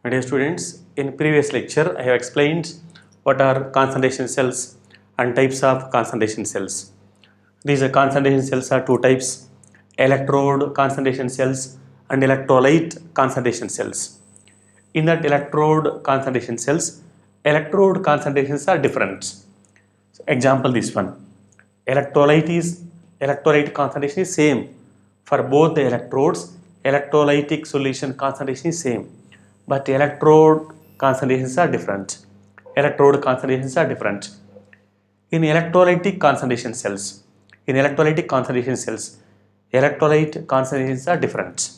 My dear students, in previous lecture I have explained what are concentration cells and types of concentration cells. These concentration cells are two types: electrode concentration cells and electrolyte concentration cells. In that electrode concentrations are different. So example this one. Electrolyte is electrolyte concentration is same for both the electrodes. Electrolytic solution concentration is same, but electrode concentrations are different. Electrode concentrations are different. In electrolytic concentration cells, electrolyte concentrations are different.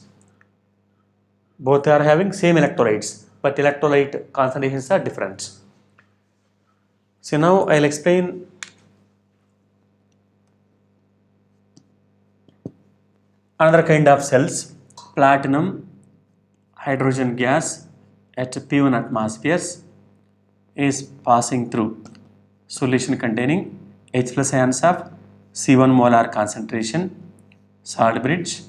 Both are having same electrolytes, but electrolyte concentrations are different. So now I'll explain another kind of cells. Platinum hydrogen gas at P1 atmospheres is passing through solution containing H plus ions of C1 molar concentration, salt bridge,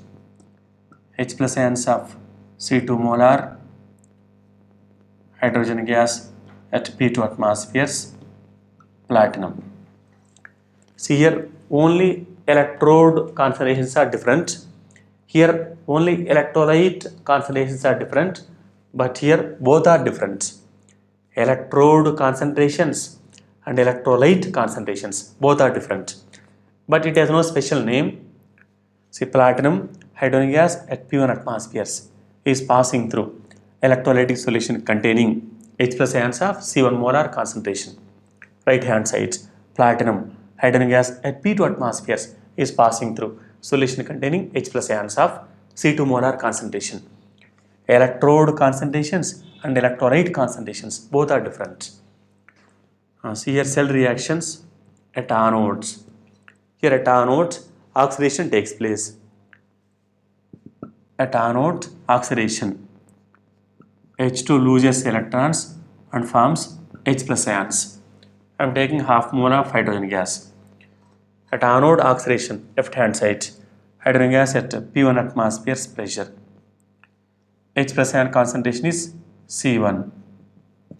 H plus ions of C2 molar hydrogen gas at P2 atmospheres, platinum. See here only electrode concentrations are different. Here only electrolyte concentrations are different, but here both are different. Electrode concentrations and electrolyte concentrations both are different, but it has no special name. See, platinum hydrogen gas at P1 atmospheres is passing through electrolytic solution containing H plus ions of C1 molar concentration. Right hand side, platinum hydrogen gas at P2 atmospheres is passing through solution containing H plus ions of C2 molar concentration. Electrode concentrations and electrolyte concentrations both are different. See here cell reactions at anodes. Here at anodes, oxidation takes place. At anode, oxidation. H2 loses electrons and forms H plus ions. I am taking half mole of hydrogen gas. At anode oxidation, left hand side, hydrogen gas at P1 atmospheres pressure. H plus ion concentration is C1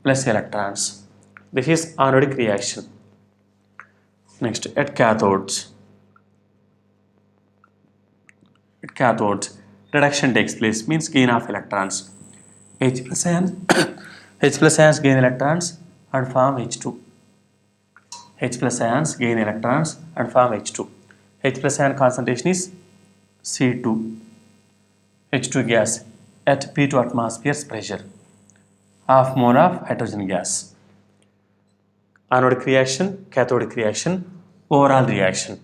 plus electrons. This is anodic reaction. Next, at cathodes. At cathodes, reduction takes place, means gain of electrons. H plus ions, H plus ions gain electrons and form H2. H plus ions gain electrons and form H2. H plus ion concentration is C2. H2 gas at P2 atmospheres pressure. Half mole of hydrogen gas. Anodic reaction, cathodic reaction, overall reaction.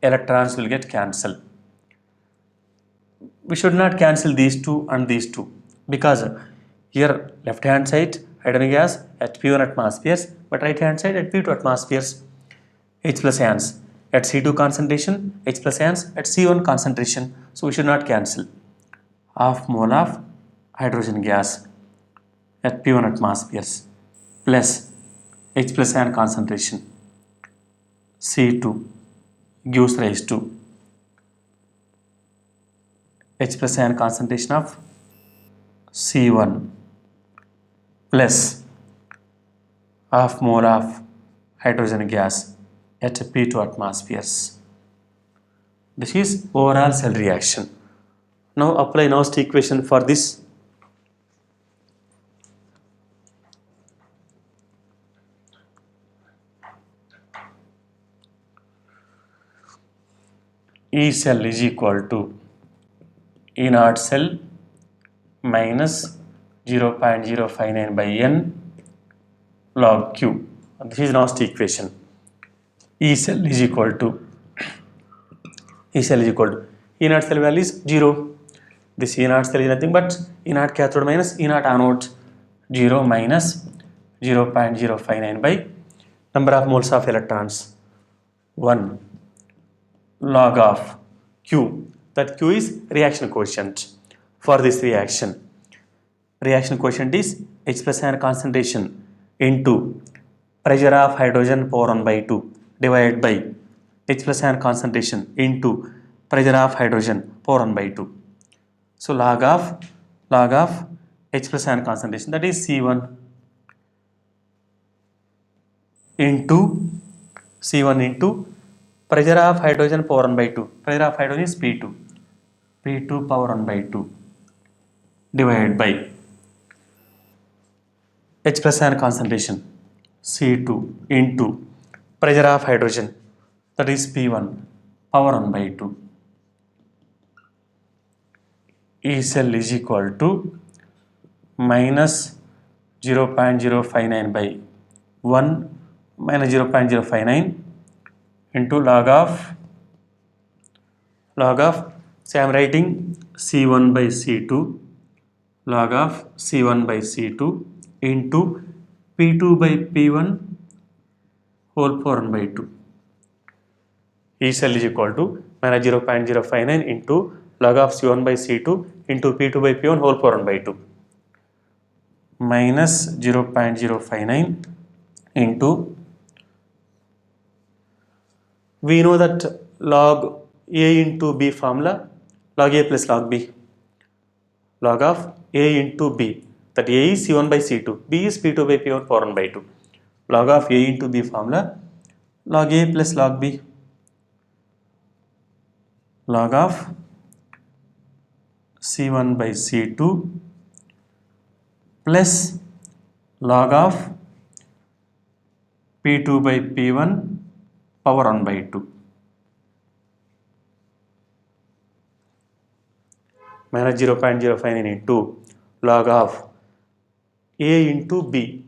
Electrons will get cancelled. We should not cancel these two and these two, because here left hand side hydrogen gas at P1 atmospheres, but right hand side at P2 atmospheres. H plus ions at C2 concentration, H plus ions at C1 concentration, so we should not cancel. Half mole of hydrogen gas at P1 atmospheres plus H plus ion concentration C2 gives rise to H plus ion concentration of C1 plus half mole of hydrogen gas at P2 atmospheres. This is overall cell reaction. Now apply Nernst equation for this. E cell is equal to E naught cell minus 0.059 by n log q. This is Nernst equation. E cell is equal to E naught cell value is 0. This E naught cell is nothing but E naught cathode minus E naught anode. 0 minus 0.059 by number of moles of electrons 1 log of q. That q is reaction coefficient for this reaction. Reaction coefficient is H plus ion concentration into pressure of hydrogen power 1 by 2 divided by H plus ion concentration into pressure of hydrogen power 1 by 2. So log of H plus ion concentration, that is C1 into pressure of hydrogen power 1 by 2. Pressure of hydrogen is P2. P2 power 1 by 2 divided by H plus ion concentration C2 into pressure of hydrogen, that is P1 power 1 by 2. E cell is equal to minus 0.059 by 1 minus 0.059 into log of, so I am writing C1 by C2 log of C1 by C2 into P2 by P1 whole power 1 by 2. E cell is equal to minus 0.059 into log of C1 by C2 into P2 by P1 whole power 1 by 2 minus 0.059 into, we know that log A into B formula, log A plus log B, log of A into B, that A is C1 by C2, B is P2 by P1 power 1 by 2, log of A into B formula, log A plus log B, log of C1 by C2 plus log of P2 by P1 power 1 by 2 minus 0.059 into log of A into B,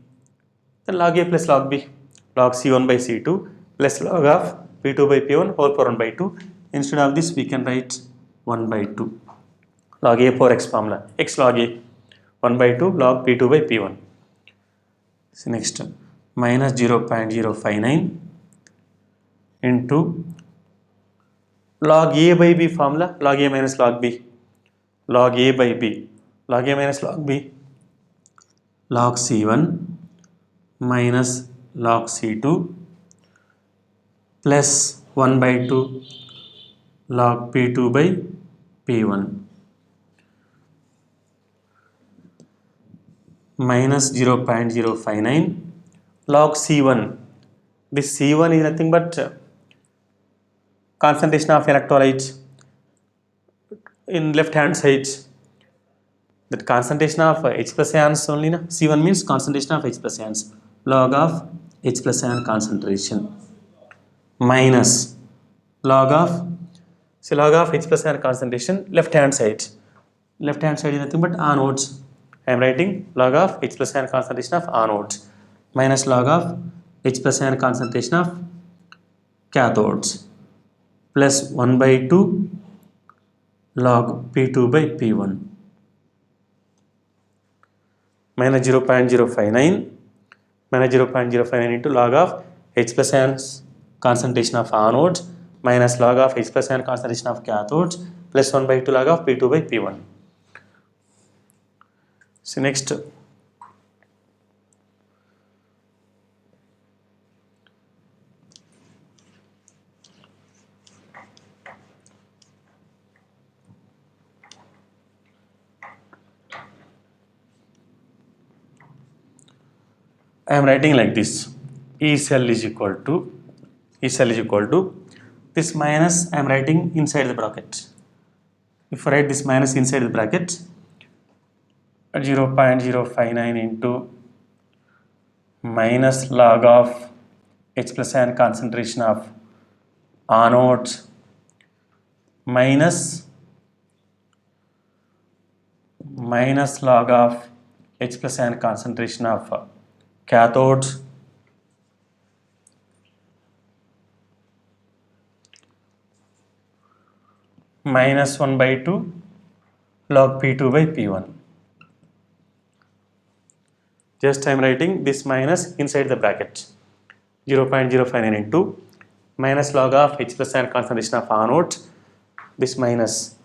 then log A plus log B, log C1 by C2 plus log of P2 by P1 whole power 1 by 2. Instead of this we can write 1 by 2 log A power x formula, x log A 1 by 2 log P2 by P1. So next minus 0.059 into log A by B formula, log A minus log B, log A by B, log A minus log B, log C1 minus log C2 plus 1 by 2 log P2 by P1 minus 0.059 log C1. This C1 is nothing but concentration of electrolytes in left hand side. That concentration of H plus ions only, na? C1 means concentration of H plus ions, log of H plus ion concentration minus log of, so log of H plus ion concentration left hand side. Left hand side is nothing but anodes. I am writing log of H plus ion concentration of anodes minus log of H plus ion concentration of cathodes plus 1 by 2 log P2 by P1 minus 0.059 into log of H plus ions concentration of anodes minus log of H plus ion concentration of cathodes plus 1 by 2 log of P2 by P1. So next I am writing like this, E cell is equal to this minus, I am writing inside the bracket. If I write this minus inside the bracket, 0.059 into minus log of H plus ion concentration of anodes minus log of H plus ion concentration of cathodes minus 1 by 2 log P2 by P1. Just I am writing this minus inside the bracket, 0.059 into minus log of H plus ion concentration of anodes, this minus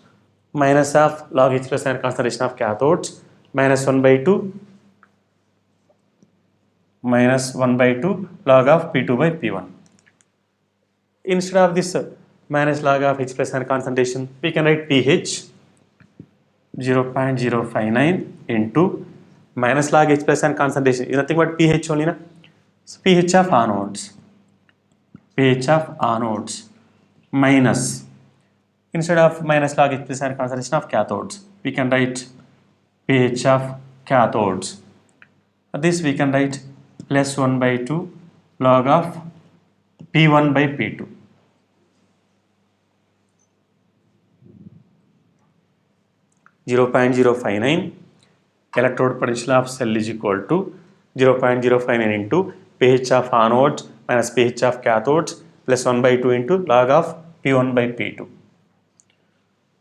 of log H plus ion concentration of cathodes minus 1 by 2 log of P2 by P1. Instead of this minus log of H plus ion concentration, we can write pH 0.059 into minus log H plus and concentration is nothing but pH only na. So pH of anodes minus, instead of minus log H plus and concentration of cathodes, we can write pH of cathodes. For this we can write plus 1 by 2 log of P1 by P2. (0.059) electrode potential of cell is equal to 0.059 into pH of anodes minus pH of cathodes plus 1 by 2 into log of P1 by P2.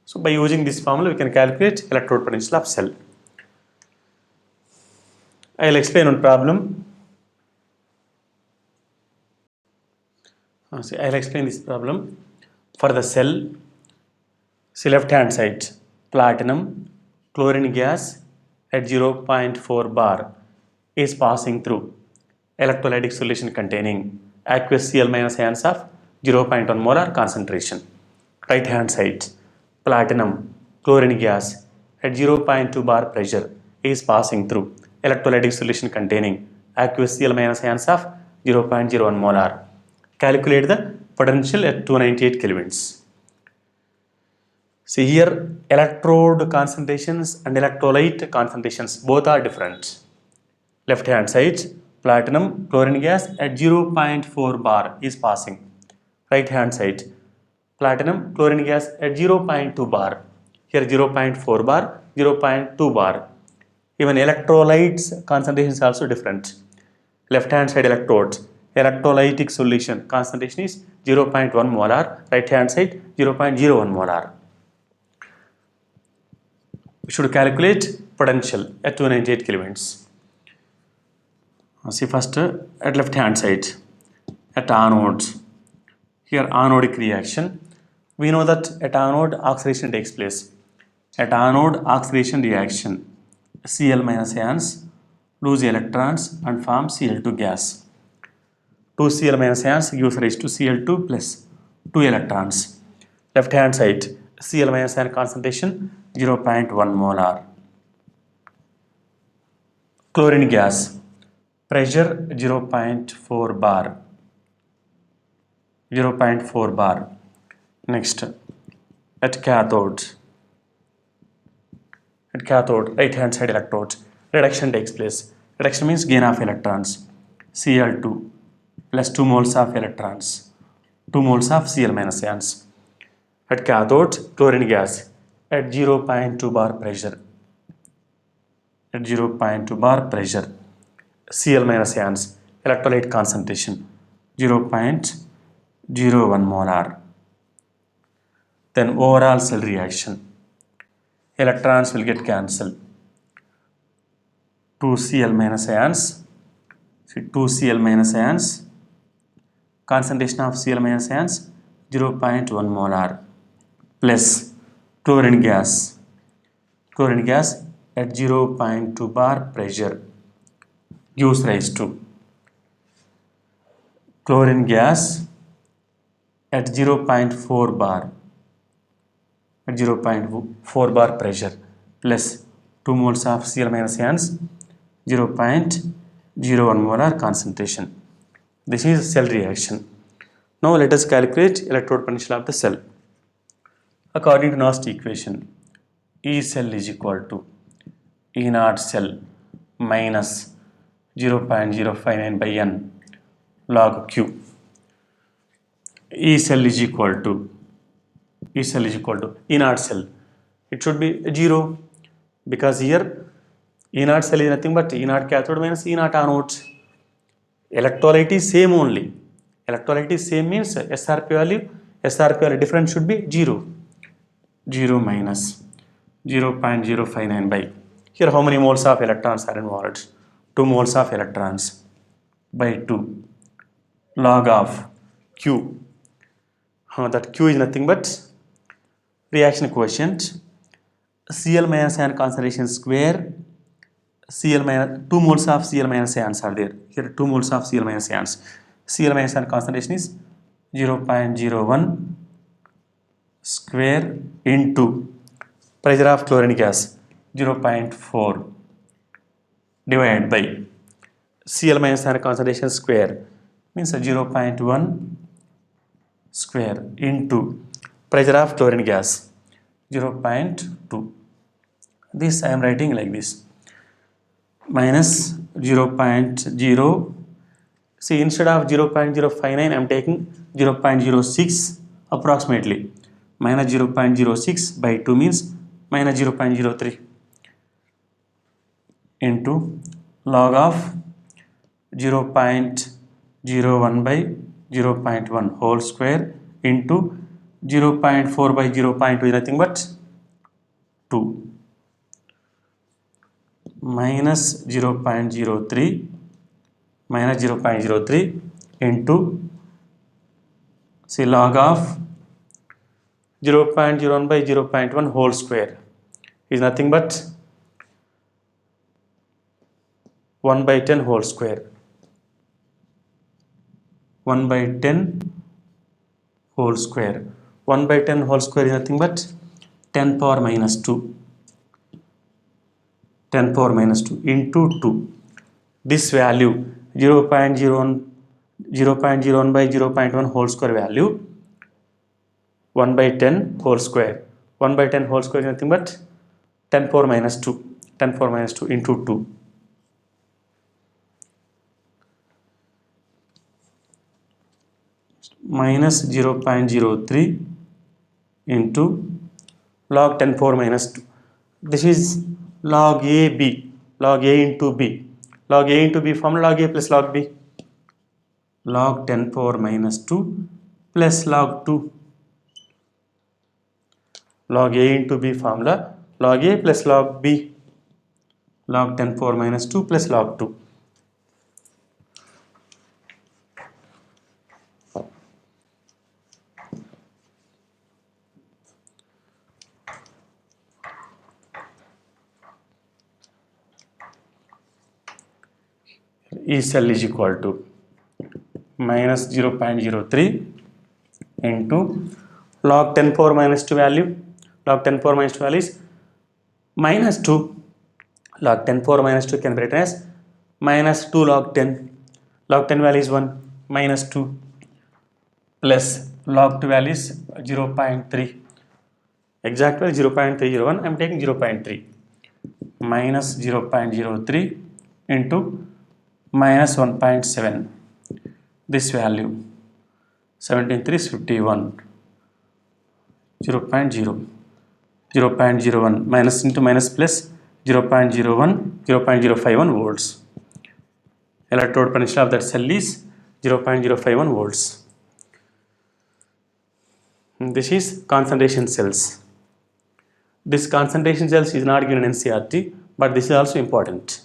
So by using this formula we can calculate electrode potential of cell. I will explain one problem. I will explain this problem. For the cell, see left hand side, platinum, chlorine gas at 0.4 bar is passing through electrolytic solution containing aqueous Cl- ions of 0.1 molar concentration. Right hand side, platinum, chlorine gas at 0.2 bar pressure is passing through electrolytic solution containing aqueous Cl- ions of 0.01 molar. Calculate the potential at 298 kelvins. See here, electrode concentrations and electrolyte concentrations both are different. Left hand side, platinum chlorine gas at 0.4 bar is passing. Right hand side, platinum chlorine gas at 0.2 bar. Here 0.4 bar, 0.2 bar. Even electrolytes concentration is also different. Left hand side electrodes, electrolytic solution concentration is 0.1 molar. Right hand side 0.01 molar. We should calculate potential at 298 kelvins. See first at left hand side, at anodes. Here anodic reaction. We know that at anode oxidation takes place. At anode oxidation reaction, Cl- ions lose electrons and form Cl2 gas. 2 Cl- ions gives rise to Cl2 plus 2 electrons. Left hand side, Cl- ion concentration 0.1 molar. Chlorine gas, pressure 0.4 bar. 0.4 bar. Next, at cathode, right hand side electrodes, reduction takes place. Reduction means gain of electrons. Cl2 plus 2 moles of electrons, 2 moles of Cl- ions. At cathode, chlorine gas at 0.2 bar pressure. At 0.2 bar pressure, Cl- ions, electrolyte concentration 0.01 molar. Then overall cell reaction, electrons will get cancelled. 2 Cl- ions, 2 Cl- ions, concentration of Cl- ions 0.1 molar plus chlorine gas at 0.2 bar pressure gives rise to chlorine gas at 0.4 bar pressure plus 2 moles of Cl- ions 0.01 molar concentration. This is cell reaction. Now let us calculate electrode potential of the cell. According to Nernst equation, E cell is equal to E naught cell minus 0.059 by n log Q. E cell is equal to E naught cell. It should be 0 because here E naught cell is nothing but E naught cathode minus E naught anode. Electrolyte is same only. Electrolyte is same means SRP value difference should be 0. 0 minus 0.059 by, here how many moles of electrons are involved? 2 moles of electrons by 2 log of Q. That Q is nothing but reaction coefficient, Cl- ion concentration square, 2 moles of Cl- ions are there. Here 2 moles of Cl- ions. Cl- ion concentration is 0.01 square into pressure of chlorine gas 0.4 divided by Cl minus iron concentration square means 0.1 square into pressure of chlorine gas 0.2. This I am writing like this minus 0.0. See, instead of 0.059 I am taking 0.06 approximately. Minus 0.06 by 2 means minus 0.03 into log of 0.01 by 0.1 whole square into 0.4 by 0.2 is nothing but 2 minus 0.03 minus 0.03 into say log of 0.01 by 0.1 whole square is nothing but 1 by 10 whole square. 1 by 10 whole square. 1 by 10 whole square is nothing but 10 power minus 2. 10 power minus 2 into 2. This value 0.01 by 0.1 whole square value 1 by 10 whole square. 1 by 10 whole square is nothing but 10 power minus 2. 10 power minus 2 into 2. Minus 0.03 into log 10 power minus 2. This is log AB, log A into B. Log A into B formula log A plus log B. Log 10 power minus 2 plus log 2. Log A into B formula log A plus log B. Log 10 power minus 2 plus log 2. E cell is equal to minus 0.03 into log 10 power minus 2 value. Log 10 power minus 2 value is minus 2. Log 10 power minus 2 can be written as minus 2 log 10. Log 10 value is 1 minus 2 plus log 2 value is 0.3. Exact value 0.301. I am taking 0.3 minus 0.03 into minus 1.7. This value 17.3 is 51. 0.01 minus into minus plus 0.51 volts. Electrode potential of that cell is 0.051 volts. This is concentration cells. This concentration cells is not given in NCERT, but this is also important.